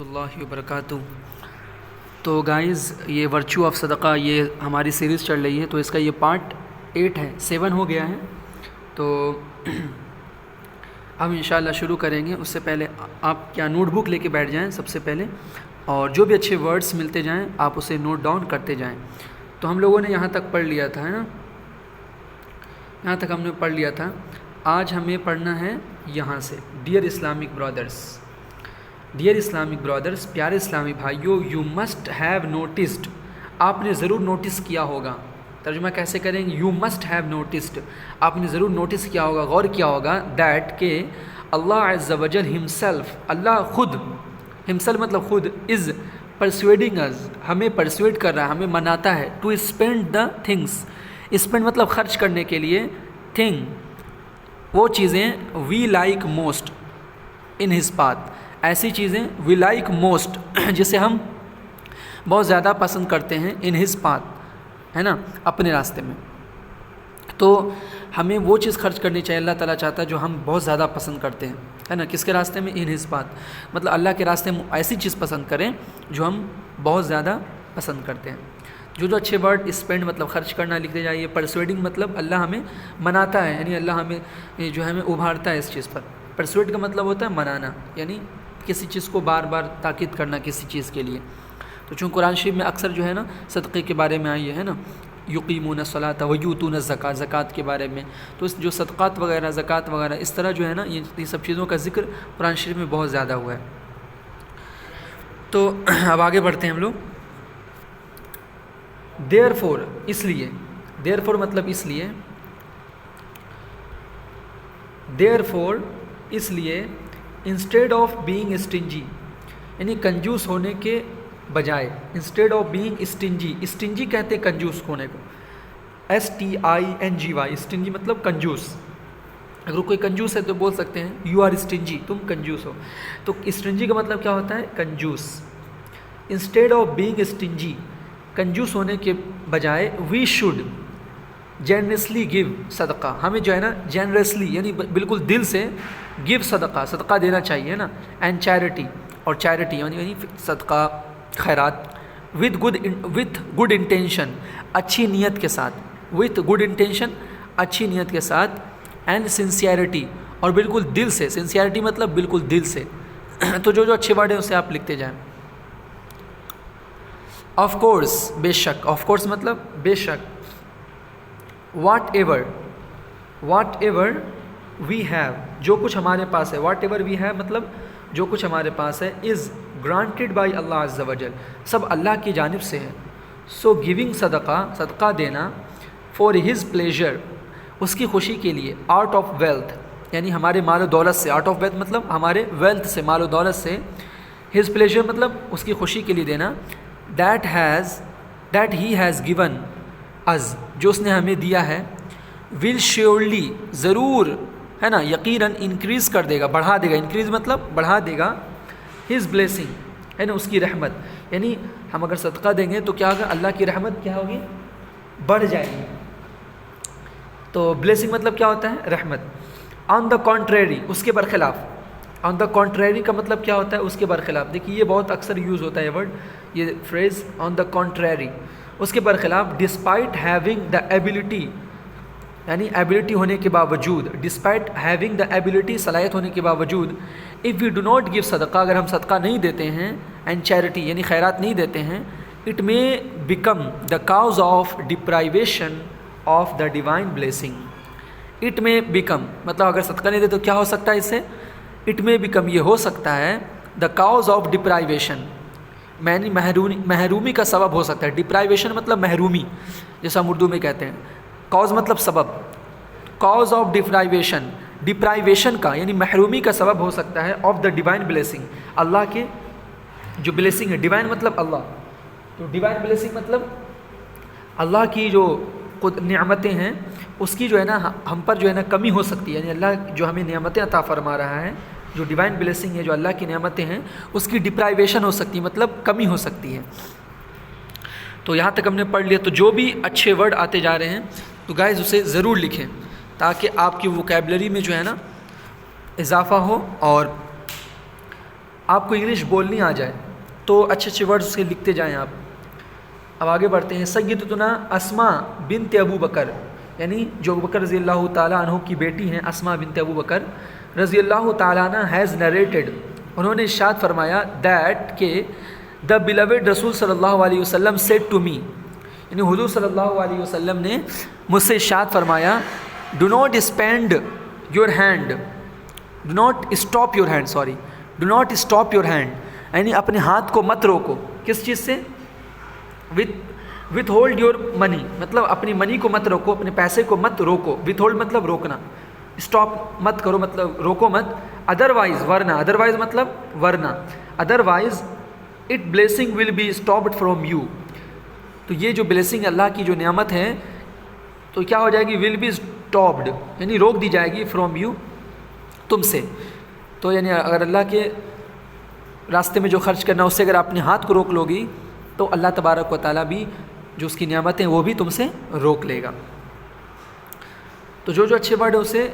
اللہ وبرکاتہ۔ تو گائز یہ ورچو آف صدقہ یہ ہماری سیریز چل رہی ہے، تو اس کا یہ پارٹ 8 ہے، 7 ہو گیا ہے۔ تو ہم انشاءاللہ شروع کریں گے۔ اس سے پہلے آپ کیا نوٹ بک لے کے بیٹھ جائیں سب سے پہلے، اور جو بھی اچھے ورڈز ملتے جائیں آپ اسے نوٹ ڈاؤن کرتے جائیں۔ تو ہم لوگوں نے یہاں تک پڑھ لیا تھا، ہے نا، یہاں تک ہم نے پڑھ لیا تھا۔ آج ہمیں پڑھنا ہے یہاں سے، dear Islamic brothers, dear Islamic brothers, پیارے اسلامی بھائیوں، یو مسٹ ہیو نوٹسڈ، آپ نے ضرور نوٹس کیا ہوگا۔ ترجمہ کیسے کریں گے؟ یو مسٹ ہیو نوٹسڈ، آپ نے ضرور نوٹس کیا ہوگا، غور کیا ہوگا، دیٹ کہ اللہ عز وجل ہمسیلف، اللہ خود، ہمسیلف مطلب خود، از پرسویڈنگ از، ہمیں پرسویڈ کر رہا ہے، ہمیں مناتا ہے، to spend the things, spend مطلب خرچ کرنے کے لیے، تھنگ وہ چیزیں، we like most in his path, ایسی چیزیں وی لائک موسٹ جسے ہم بہت زیادہ پسند کرتے ہیں، ان ہز پاتھ، ہے نا، اپنے راستے میں۔ تو ہمیں وہ چیز خرچ کرنی چاہیے، اللہ تعالیٰ چاہتا ہے جو ہم بہت زیادہ پسند کرتے ہیں، ہے نا، کس کے راستے میں؟ ان ہز پاتھ، مطلب اللہ کے راستے میں ایسی چیز پسند کریں جو ہم بہت زیادہ پسند کرتے ہیں۔ جو اچھے ورڈ، اسپینڈ مطلب خرچ کرنا لکھتے جائیے، پرسویڈنگ مطلب اللہ ہمیں مناتا ہے، یعنی اللہ ہمیں جو ہمیں ابھارتا ہے اس چیز پر۔ پرسویڈ کا مطلب ہوتا ہے منانا، یعنی کسی چیز کو بار بار تاکید کرنا کسی چیز کے لیے۔ تو چونکہ قرآن شریف میں اکثر جو ہے نا صدقے کے بارے میں آئی ہے نا، یقیمون الصلاۃ ویؤتون الزکاۃ، زکوٰۃ کے بارے میں، تو جو صدقات وغیرہ، زکوٰۃ وغیرہ، اس طرح جو ہے نا یہ سب چیزوں کا ذکر قرآن شریف میں بہت زیادہ ہوا ہے۔ تو اب آگے بڑھتے ہیں ہم لوگ۔ دیر فور، اس لیے، دیر فور مطلب اس لیے، دیر فور اس لیے، انسٹیڈ آف بینگ اسٹنجی، یعنی کنجوس ہونے کے بجائے، instead of being stingy, stingy کہتے ہیں کنجوس ہونے کو، STINGY، اسٹنجی مطلب کنجوس۔ اگر کوئی کنجوس ہے تو بول سکتے ہیں یو آر اسٹنجی، تم کنجوس ہو۔ تو اسٹنجی کا مطلب کیا ہوتا ہے؟ کنجوس۔ انسٹیڈ آف بینگ اسٹنجی، کنجوس ہونے کے بجائے، وی شوڈ جینرسلی گیو صدقہ، ہمیں جو ہے نا جینرسلی یعنی بالکل دل سے گیو صدقہ، صدقہ دینا چاہیے نا، اینڈ چیریٹی، اور چیریٹی یعنی صدقہ، خیرات، وتھ گڈ انٹینشن، اچھی نیت کے ساتھ، وتھ گڈ انٹینشن، اچھی نیت کے ساتھ، اینڈ سنسیئرٹی، اور بالکل دل سے، سنسیئرٹی مطلب بالکل دل سے۔ تو جو اچھے ورڈ ہیں اسے آپ لکھتے جائیں۔ آف کورس، بے شک، آف کورس مطلب بے شک، واٹ ایور وی ہیو، جو کچھ ہمارے پاس ہے، واٹ ایور وی ہیو مطلب جو کچھ ہمارے پاس ہے، از گرانٹیڈ بائی اللہ عز وجل، سب اللہ کی جانب سے ہے۔ سو گیونگ صدقہ، صدقہ دینا، فار ہز پلیجر، اس کی خوشی کے لیے، آؤٹ آف ویلتھ، یعنی ہمارے مال و دولت سے، آؤٹ آف ویلتھ مطلب ہمارے ویلتھ سے، مال و دولت سے، ہز پلیجر مطلب اس کی خوشی کے لیے دینا، دیٹ ہی ہیز گیون از، جو اس نے ہمیں دیا ہے، ول شیورلی، ضرور، ہے نا، یقیناً، انکریز کر دے گا، بڑھا دے گا، انکریز مطلب بڑھا دے گا، ہز بلیسنگ، ہے نا، اس کی رحمت، یعنی ہم اگر صدقہ دیں گے تو کیا ہوگا؟ اللہ کی رحمت کیا ہوگی؟ بڑھ جائے گی۔ تو بلیسنگ مطلب کیا ہوتا ہے؟ رحمت۔ آن دا کانٹریری، اس کے برخلاف، آن دا کانٹریری کا مطلب کیا ہوتا ہے؟ اس کے برخلاف۔ دیکھیے یہ بہت اکثر یوز ہوتا ہے یہ ورڈ، یہ فریز، آن دا کانٹریری، اس کے برخلاف، ڈسپائٹ ہیونگ دا ایبلٹی، یعنی ایبلٹی ہونے کے باوجود، ڈسپائٹ ہیونگ دا ایبلٹی، صلاحیت ہونے کے باوجود، if we do not give صدقہ، اگر ہم صدقہ نہیں دیتے ہیں، اینڈ چیریٹی یعنی خیرات نہیں دیتے ہیں، it may become the cause of deprivation of the divine blessing. It may become مطلب اگر صدقہ نہیں دے تو کیا ہو سکتا ہے اس سے؟ اٹ مے بیکم، یہ ہو سکتا ہے، دا کاز آف ڈپرائیویشن، یعنی محرومی کا سبب ہو سکتا ہے۔ ڈپرائیویشن مطلب محرومی، جیسا ہم اردو میں کہتے ہیں، کاز مطلب سبب، کاز آف ڈپرائیویشن، ڈپرائیویشن کا یعنی محرومی کا سبب ہو سکتا ہے، آف دا ڈیوائن بلیسنگ، اللہ کے جو بلیسنگ ہے، ڈیوائن مطلب اللہ، تو ڈیوائن بلیسنگ مطلب اللہ کی جو نعمتیں ہیں اس کی جو ہے نا ہم پر جو ہے نا کمی ہو سکتی ہے، یعنی اللہ جو ہمیں نعمتیں عطا فرما رہا ہے، جو ڈیوائن بلیسنگ ہے، جو اللہ کی نعمتیں ہیں، اس کی ڈپرائیویشن ہو سکتی ہے، مطلب کمی ہو سکتی ہے۔ تو یہاں تک ہم نے پڑھ لیا۔ تو جو بھی اچھے ورڈ آتے جا رہے ہیں تو گائز اسے ضرور لکھیں، تاکہ آپ کی ووکیبلری میں جو ہے نا اضافہ ہو، اور آپ کو انگلش بولنی آ جائے تو اچھے اچھے ورڈز اس کے لکھتے جائیں آپ. اب آگے بڑھتے ہیں. سیدتنا اسما بنت ابو بکر، یعنی جو ابو بکر رضی اللہ تعالیٰ عنہ کی بیٹی ہیں اسما بنت ابو بکر رضی اللہ تعالیٰ عنہ ہیز نریٹڈ، انہوں نے ارشاد فرمایا دیٹ کہ دا بلوڈ رسول صلی اللہ علیہ وسلم سیڈ ٹو می، یعنی حضور صلی اللہ علیہ وسلم نے مجھ سے ارشاد فرمایا do not spend your hand, do not stop your hand, sorry do not stop your hand, یعنی اپنے ہاتھ کو مت روکو. کس چیز سے؟ وتھ ہولڈ یور منی، مطلب اپنی منی کو مت روکو، اپنے پیسے کو مت روکو. وتھ ہولڈ مطلب روکنا، اسٹاپ مت کرو مطلب روکو مت. ادروائز ورنہ، ادروائز مطلب ورنہ، otherwise it blessing will be stopped from you. تو یہ جو بلیسنگ اللہ کی جو نعمت ہے تو کیا ہو جائے گی؟ ول بی اسٹاپڈ، یعنی روک دی جائے گی فرام یو، تم سے. تو یعنی اگر اللہ کے راستے میں جو خرچ کرنا اس سے اگر آپ اپنے ہاتھ کو روک لو گی تو اللہ تبارک و تعالیٰ بھی جو اس کی نعمتیں وہ بھی تم سے روک لے گا. تو جو جو اچھے ورڈ ہیں اسے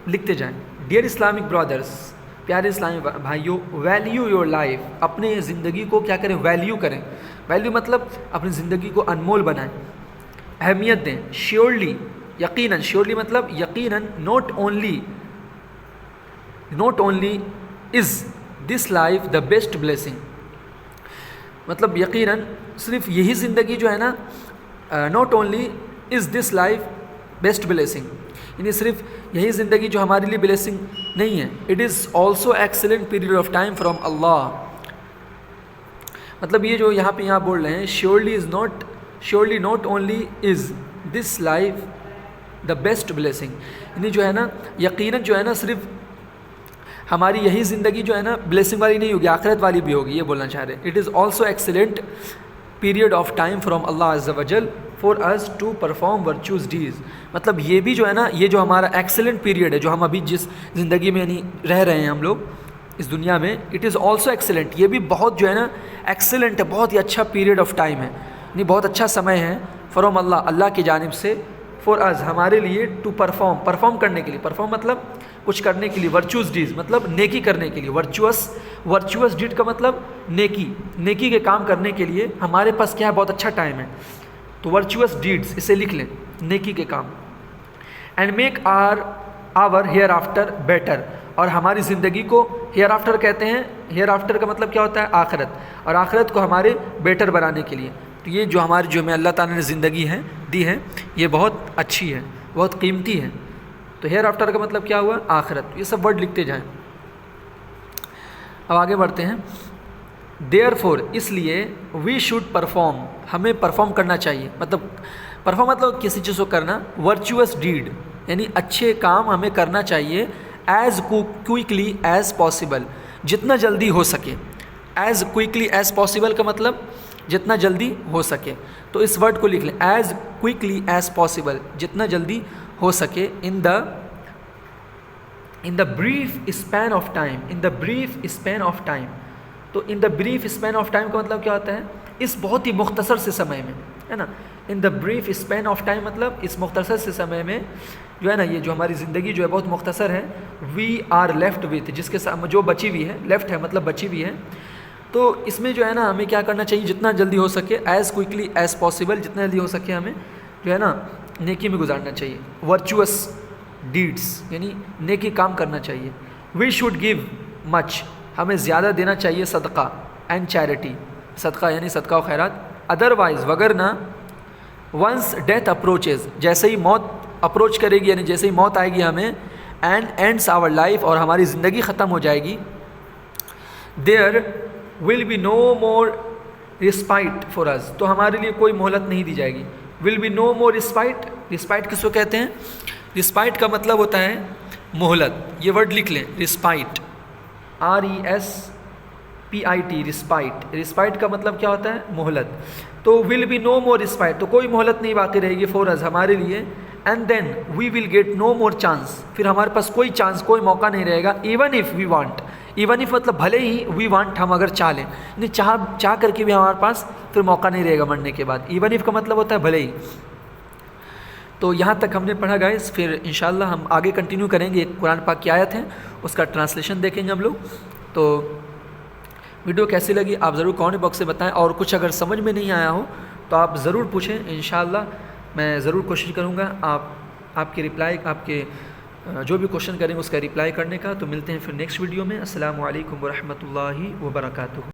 لکھتے جائیں. ڈیئر اسلامک برادرس، پیارے اسلامی بھائیوں، ویلیو یور لائف، اپنے زندگی کو کیا کریں؟ ویلیو کریں. ویلیو مطلب اپنی زندگی کو انمول بنائیں، اہمیت دیں. شیورلی، یقیناً، شیورلی مطلب یقیناً، not only is this life the best blessing, مطلب یقیناً صرف یہی زندگی جو ہے نا، not only is this life best blessing, یعنی صرف یہی زندگی جو ہمارے لیے بلیسنگ نہیں ہے. It is also excellent period of time from اللہ. مطلب یہ جو یہاں بول رہے ہیں surely not only is this life the best blessing, یعنی جو ہے نا یقیناً جو ہے نا صرف ہماری یہی زندگی جو ہے نا بلیسنگ والی نہیں ہوگی، آخرت والی بھی ہوگی، یہ بولنا چاہ رہے ہیں. It is also excellent period of time from اللہ عز وجل for us to perform virtues these. مطلب یہ بھی جو ہے نا، یہ جو ہمارا ایکسلنٹ پیریڈ ہے جو ہم ابھی جس زندگی میں یعنی رہ رہے ہیں ہم لوگ اس دنیا میں، اٹ از آلسو ایکسلنٹ، یہ بھی بہت جو ہے نا ایکسلنٹ ہے، بہت ہی اچھا پیریڈ آف ٹائم ہے، یعنی بہت اچھا سمے ہے فرام اللہ کی جانب سے، فار us ہمارے لیے، ٹو پرفارم کرنے کے لیے. پرفارم مطلب کچھ کرنے کے لیے، ورچوز ڈیز مطلب نیکی کرنے کے لیے. ورچوس ڈیڈ کا مطلب نیکی کے کام کرنے کے لیے ہمارے پاس کیا ہے؟ بہت اچھا ٹائم ہے. تو ورچوس ڈیڈز اسے لکھ لیں، نیکی کے کام. And make our hereafter better, اور ہماری زندگی کو ہیئر آفٹر کہتے ہیں. ہیئر آفٹر کا مطلب کیا ہوتا ہے؟ آخرت، اور آخرت کو ہمارے بیٹر بنانے کے لیے. تو یہ جو ہمیں اللہ تعالیٰ نے زندگی دی ہے یہ بہت اچھی ہے، بہت قیمتی ہے. تو ہیئر آفٹر کا مطلب کیا ہوا؟ آخرت. یہ سب ورڈ لکھتے جائیں. اب آگے بڑھتے ہیں. دیئر فور، اس لیے، وی شوڈ پرفارم، ہمیں پرفارم کرنا چاہیے. مطلب پرفارم مطلب کسی چیز کو کرنا. ورچوس ڈیڈ یعنی اچھے کام ہمیں کرنا چاہیے. ایز کوئکلی ایز پاسبل، جتنا جلدی ہو سکے. ایز کوئکلی ایز پاسبل کا مطلب جتنا جلدی ہو سکے. تو اس ورڈ کو لکھ لیں، ایز کوئکلی ایز پاسبل، جتنا جلدی ہو سکے. In the brief span of time, in the brief span of time. تو in the brief span of time کا مطلب کیا ہوتا ہے؟ اس بہت ہی مختصر سے سمے میں، ہے نا. ان the brief span of time مطلب اس مختصر سے سمے میں جو ہے نا، یہ جو ہماری زندگی جو ہے بہت مختصر ہے. وی آر لیفٹ وتھ، جس کے ساتھ جو بچی ہوئی ہے، لیفٹ ہے مطلب بچی ہوئی ہے. تو اس میں جو ہے نا ہمیں کیا کرنا چاہیے؟ جتنا جلدی ہو سکے، ایز کوئکلی ایز پاسبل، جتنا جلدی ہو سکے ہمیں جو ہے نا نیکی میں گزارنا چاہیے. ورچوس ڈیڈس یعنی نیکی کام کرنا چاہیے. وی شوڈ گیو مچ، ہمیں زیادہ دینا چاہیے صدقہ. اینڈ چیریٹی، صدقہ یعنی صدقہ و خیرات. ادروائز وگرنہ، ونس ڈیتھ اپروچز، جیسے ہی موت اپروچ کرے گی یعنی جیسے ہی موت آئے گی ہمیں، اینڈ اینڈس آور لائف، اور ہماری زندگی ختم ہو جائے گی. There will be no more respite for us، تو ہمارے لیے کوئی مہلت نہیں دی جائے گی. Will be no more respite, respite کس کو کہتے ہیں؟ رسپائٹ کا مطلب ہوتا ہے مہلت. یہ ورڈ لکھ لیں، رسپائٹ، RESPIT، رسپائٹ. رسپائٹ کا مطلب کیا ہوتا ہے؟ مہلت. تو ول بی نو مور رسپائٹ، تو کوئی مہلت نہیں باقی رہے گی فار us، ہمارے لیے. And then we will get no more chance, پھر ہمارے پاس کوئی چانس، کوئی موقع نہیں رہے گا. Even if we want, even if مطلب بھلے ہی، وی وانٹ ہم اگر چاہ لیں، یعنی چاہ کر کے بھی ہمارے پاس پھر موقع نہیں رہے گا مرنے کے بعد. ایون اف کا مطلب ہوتا ہے بھلے ہی. تو یہاں تک ہم نے پڑھا گائز. پھر انشاءاللہ ہم آگے کنٹینیو کریں گے. ایک قرآن پاک کی آیت ہے، اس کا ٹرانسلیشن دیکھیں گے ہم لوگ. تو ویڈیو کیسی لگی آپ ضرور کامنٹ باکس سے بتائیں، اور کچھ اگر سمجھ میں نہیں آیا ہو تو آپ ضرور پوچھیں، انشاءاللہ میں ضرور کوشش کروں گا آپ کے رپلائی، آپ کے جو بھی کوشچن کریں گے اس کا رپلائی کرنے کا۔ تو ملتے ہیں پھر نیکسٹ ویڈیو میں۔ السلام علیکم ورحمۃ اللہ وبرکاتہ۔